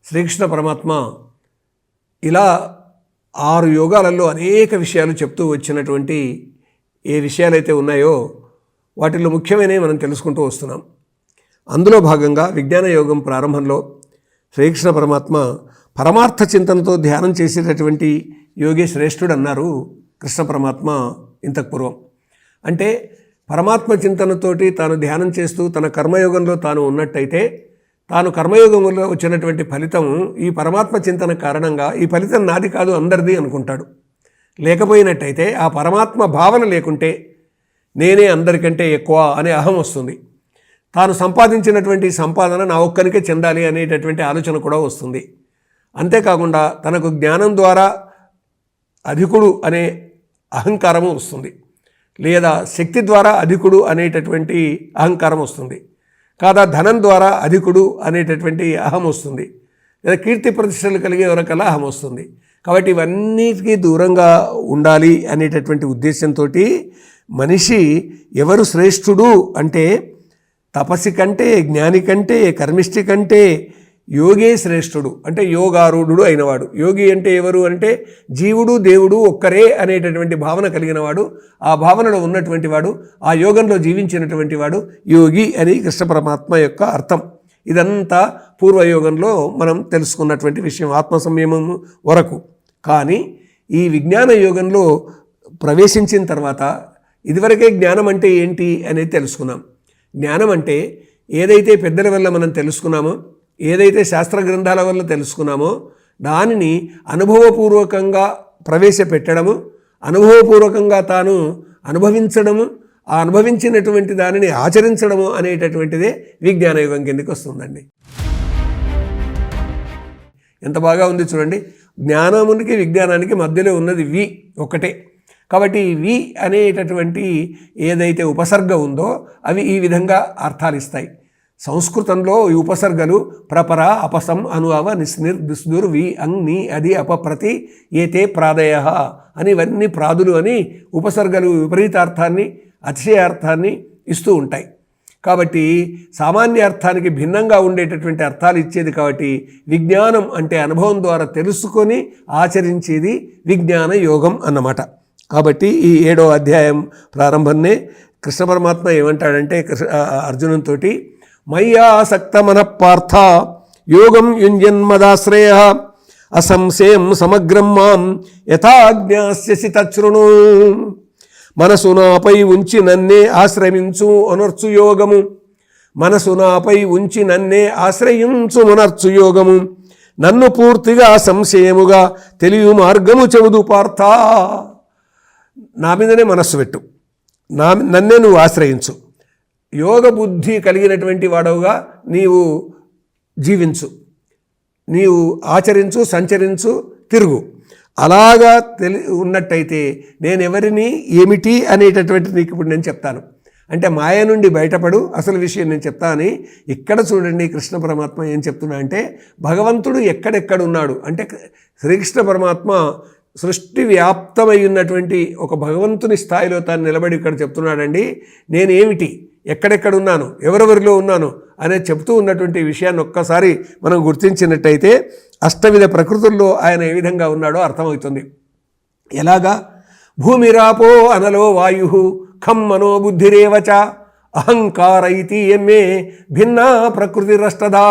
శ్రీకృష్ణ పరమాత్మ ఇలా 6 యోగాలలో అనేక విషయాలు చెప్తూ వచ్చినటువంటి ఏ విషయాలైతే ఉన్నాయో వాటిలో ముఖ్యమైనవి మనం తెలుసుకుంటూ వస్తున్నాం. అందులో భాగంగా విజ్ఞాన యోగం ప్రారంభంలో శ్రీకృష్ణ పరమాత్మ పరమార్థ చింతనతో ధ్యానం చేసేటటువంటి యోగి శ్రేష్ఠుడు అన్నారు కృష్ణ పరమాత్మ ఇంతకు పూర్వం. అంటే పరమాత్మ చింతనతోటి తాను ధ్యానం చేస్తూ తన కర్మయోగంలో తాను ఉన్నట్టయితే తాను కర్మయోగంలో వచ్చినటువంటి ఫలితం ఈ పరమాత్మ చింతన కారణంగా ఈ ఫలితం నాది కాదు అందరిది అనుకుంటాడు. లేకపోయినట్టయితే ఆ పరమాత్మ భావన లేకుంటే నేనే అందరికంటే ఎక్కువ అనే అహం వస్తుంది. తాను సంపాదించినటువంటి సంపాదన నా ఒక్కరికే చెందాలి అనేటటువంటి ఆలోచన కూడా వస్తుంది. అంతేకాకుండా తనకు జ్ఞానం ద్వారా అధికుడు అనే అహంకారము వస్తుంది, లేదా శక్తి ద్వారా అధికుడు అనేటటువంటి అహంకారం వస్తుంది, కాదా ధనం ద్వారా అధికుడు అనేటటువంటి అహం వస్తుంది, లేదా కీర్తి ప్రతిష్టలు కలిగే వరకల్లా అహం వస్తుంది. కాబట్టి ఇవన్నిటికీ దూరంగా ఉండాలి అనేటటువంటి ఉద్దేశంతో మనిషి ఎవరు శ్రేష్ఠుడు అంటే తపస్సి కంటే, జ్ఞాని కంటే, కర్మిష్టి కంటే యోగే శ్రేష్ఠుడు, అంటే యోగారూఢుడు అయినవాడు. యోగి అంటే ఎవరు అంటే జీవుడు దేవుడు ఒక్కరే అనేటటువంటి భావన కలిగిన వాడు, ఆ భావనలో ఉన్నటువంటి వాడు, ఆ యోగంలో జీవించినటువంటి వాడు యోగి అని కృష్ణ పరమాత్మ యొక్క అర్థం. ఇదంతా పూర్వయోగంలో మనం తెలుసుకున్నటువంటి విషయం ఆత్మ సంయమం వరకు. కానీ ఈ విజ్ఞాన యోగంలో ప్రవేశించిన తర్వాత ఇదివరకే జ్ఞానం అంటే ఏంటి అనేది తెలుసుకున్నాం. జ్ఞానం అంటే ఏదైతే పెద్దల వల్ల మనం తెలుసుకున్నామో, ఏదైతే శాస్త్ర గ్రంథాల వల్ల తెలుసుకున్నామో దానిని అనుభవపూర్వకంగా ప్రవేశపెట్టడము, అనుభవపూర్వకంగా తాను అనుభవించడము, ఆ అనుభవించినటువంటి దానిని ఆచరించడము అనేటటువంటిదే విజ్ఞాన యుగం కిందకి వస్తుందండి. ఎంత బాగా ఉంది చూడండి. జ్ఞానమునికి విజ్ఞానానికి మధ్యలో ఉన్నది వి ఒకటే. కాబట్టి వి అనేటటువంటి ఏదైతే ఉపసర్గ ఉందో అవి ఈ విధంగా అర్థాలు ఇస్తాయి. సంస్కృతంలో ఈ ఉపసర్గలు ప్రపర, అపసం, అను, అవ, నిస్నిర్, దుస్దుర్, వి, అంగ్, ని, అది, అపప్రతి, ఏతే ప్రాదయ అని ఇవన్నీ ప్రాదులు అని ఉపసర్గలు విపరీతార్థాన్ని, అతిశయార్థాన్ని ఇస్తూ ఉంటాయి. కాబట్టి సామాన్య అర్థానికి భిన్నంగా ఉండేటటువంటి అర్థాలు ఇచ్చేది. కాబట్టి విజ్ఞానం అంటే అనుభవం ద్వారా తెలుసుకొని ఆచరించేది విజ్ఞాన యోగం అన్నమాట. కాబట్టి ఈ 7వ అధ్యాయం ప్రారంభంనే కృష్ణ పరమాత్మ ఏమంటాడంటే అర్జునంతో మయ్యాసక్త మనఃపార్థ యోగం యుంజన్మదాశ్రయ అసంశయం సమగ్రం మాం యథాజ్ఞాస్యసి తచ్ఛృణు. మనసు నాపై ఉంచి నన్నే ఆశ్రయించు అనర్చు యోగము, మనసు నాపై ఉంచి నన్నే ఆశ్రయించు అనర్చు యోగము, నన్ను పూర్తిగా సంశయముగా తెలియ మార్గము చెబుదు పార్థ. నా మీదనే మనస్సు పెట్టు, నన్నే నువ్వు ఆశ్రయించు, యోగ బుద్ధి కలిగినటువంటి వాడవుగా నీవు జీవించు, నీవు ఆచరించు, సంచరించు, తిరుగు. అలాగా ఉన్నట్టయితే నేను ఎవరిని ఏమిటి అనేటటువంటి నీకు ఇప్పుడు నేను చెప్తాను. అంటే మాయ నుండి బయటపడు, అసలు విషయం నేను చెప్తా అని ఇక్కడ చూడండి. కృష్ణ పరమాత్మ ఏం చెప్తున్నా అంటే భగవంతుడు ఎక్కడెక్కడ ఉన్నాడు అంటే శ్రీకృష్ణ పరమాత్మ సృష్టి వ్యాప్తమై ఉన్నటువంటి ఒక భగవంతుని స్థాయిలో తాను నిలబడి ఇక్కడ చెప్తున్నాడండి. నేనేమిటి, ఎక్కడెక్కడున్నాను, ఎవరెవరిలో ఉన్నాను అనేది చెప్తూ ఉన్నటువంటి విషయాన్ని ఒక్కసారి మనం గుర్తించినట్టయితే అష్టవిధ ప్రకృతుల్లో ఆయన ఏ విధంగా ఉన్నాడో అర్థమవుతుంది. ఎలాగా? భూమిరాపో అనలో వాయు ఖం మనో బుద్ధిరేవచ అహంకార ఇతి ఎమ్మే భిన్నా ప్రకృతిరష్టదా.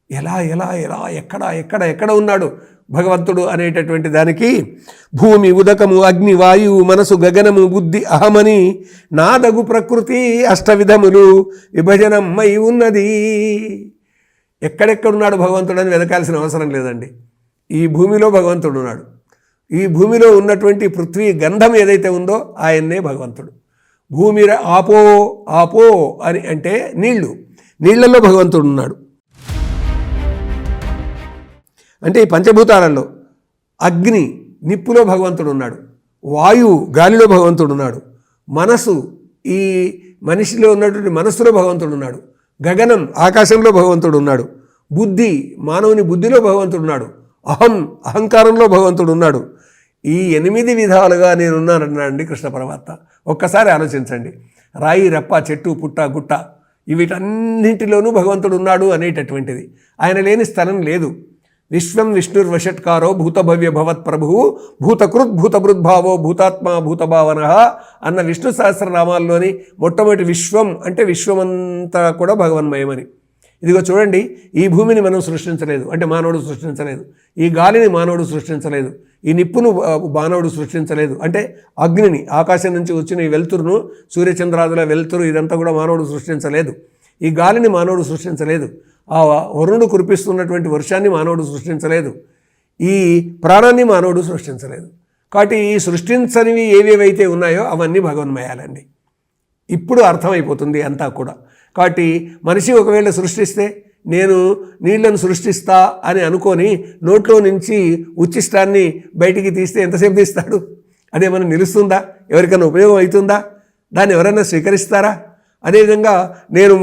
ఎలా ఎలా ఎలా ఎక్కడ ఎక్కడ ఎక్కడ ఉన్నాడు భగవంతుడు అనేటటువంటి దానికి భూమి, ఉదకము, అగ్ని, వాయువు, మనసు, గగనము, బుద్ధి, అహమని నాదగు ప్రకృతి అష్టవిధములు విభజనమై ఉన్నది. ఎక్కడెక్కడున్నాడు భగవంతుడు అని వెతకాల్సిన అవసరం లేదండి. ఈ భూమిలో భగవంతుడు ఉన్నాడు. ఈ భూమిలో ఉన్నటువంటి పృథ్వీ గంధం ఏదైతే ఉందో ఆయన్నే భగవంతుడు. భూమి ఆపో ఆపో అని అంటే నీళ్లలో భగవంతుడు ఉన్నాడు. అంటే ఈ పంచభూతాలలో అగ్ని నిప్పులో భగవంతుడు ఉన్నాడు, వాయువు గాలిలో భగవంతుడు ఉన్నాడు, మనసు ఈ మనిషిలో ఉన్నటువంటి మనస్సులో భగవంతుడు ఉన్నాడు, గగనం ఆకాశంలో భగవంతుడు ఉన్నాడు, బుద్ధి మానవుని బుద్ధిలో భగవంతుడు ఉన్నాడు, అహంకారంలో భగవంతుడు ఉన్నాడు. ఈ 8 విధాలుగా నేనున్నానన్నాడండి కృష్ణ పరమాత్మ. ఒక్కసారి ఆలోచించండి. రాయి, రప్ప, చెట్టు, పుట్ట, గుట్ట వీటన్నింటిలోనూ భగవంతుడు ఉన్నాడు అనేటటువంటిది. ఆయన లేని స్థలం లేదు. విశ్వం విష్ణుర్వషట్కారో భూతభవ్య భవత్ ప్రభువు భూతకృత్ భూతభృద్భావో భూతాత్మ భూతభావన అన్న విష్ణు సహస్రనామాల్లోని మొట్టమొదటి విశ్వం అంటే విశ్వమంతా కూడా భగవన్మయమని. ఇదిగో చూడండి, ఈ భూమిని మనం సృష్టించలేదు, అంటే మానవుడు సృష్టించలేదు. ఈ గాలిని మానవుడు సృష్టించలేదు. ఈ నిప్పును మానవుడు సృష్టించలేదు, అంటే అగ్నిని, ఆకాశం నుంచి వచ్చిన ఈ వెలుతురును, సూర్యచంద్రాదుల వెలుతురు ఇదంతా కూడా మానవుడు సృష్టించలేదు. ఈ గాలిని మానవుడు సృష్టించలేదు. ఆ వరుణుడు కురిపిస్తున్నటువంటి వర్షాన్ని మానవుడు సృష్టించలేదు. ఈ ప్రాణాన్ని మానవుడు సృష్టించలేదు. కాబట్టి ఈ సృష్టించనివి ఏవేవైతే ఉన్నాయో అవన్నీ భగవన్మయాలండి. ఇప్పుడు అర్థమైపోతుంది అంతా కూడా. కాబట్టి మనిషి ఒకవేళ సృష్టిస్తే, నేను నీళ్లను సృష్టిస్తా అని అనుకొని నోట్లో నుంచి ఉచ్ఛిష్టాన్ని బయటికి తీస్తే ఎంతసేపు తీస్తాడు? అదేమన్నా నిలుస్తుందా? ఎవరికైనా ఉపయోగం అవుతుందా? దాన్ని ఎవరైనా స్వీకరిస్తారా? అదేవిధంగా నేను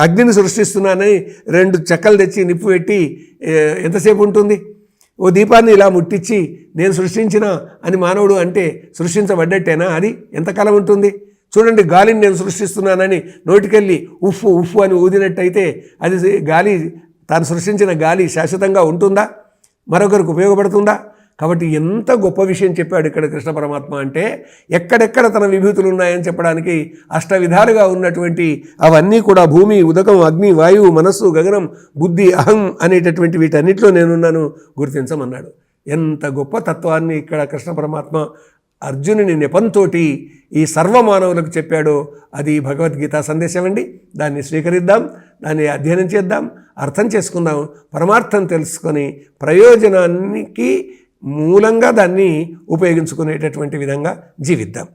అగ్నిని సృష్టిస్తున్నానని 2 చెక్కలు తెచ్చి నిప్పు పెట్టి ఎంతసేపు ఉంటుంది? ఓ దీపాన్ని ఇలా ముట్టించి నేను సృష్టించిన అని మానవుడు అంటే సృష్టించబడ్డట్టేనా? అది ఎంతకాలం ఉంటుంది? చూడండి, గాలిని నేను సృష్టిస్తున్నానని నోటికెళ్ళి ఉఫ్ఫు ఉఫ్ఫు అని ఊదినట్టయితే అది గాలి, తాను సృష్టించిన గాలి శాశ్వతంగా ఉంటుందా? మరొకరికి ఉపయోగపడుతుందా? కాబట్టి ఎంత గొప్ప విషయం చెప్పాడు ఇక్కడ కృష్ణ పరమాత్మ అంటే, ఎక్కడెక్కడ తన విభూతులు ఉన్నాయని చెప్పడానికి అష్టవిధాలుగా ఉన్నటువంటి అవన్నీ కూడా భూమి, ఉదకం, అగ్ని, వాయువు, మనస్సు, గగనం, బుద్ధి, అహం అనేటటువంటి వీటన్నిటిలో నేనున్నాను గుర్తించమన్నాడు. ఎంత గొప్ప తత్వాన్ని ఇక్కడ కృష్ణ పరమాత్మ అర్జునుని నెపంతోటి ఈ సర్వమానవులకు చెప్పాడో అది భగవద్గీత సందేశం అండి. దాన్ని స్వీకరిద్దాం, దాన్ని అధ్యయనం చేద్దాం, అర్థం చేసుకుందాం, పరమార్థం తెలుసుకొని ప్రయోజనానికి మూలంగా దాన్ని ఉపయోగించుకునేటటువంటి విధంగా జీవిద్దాం.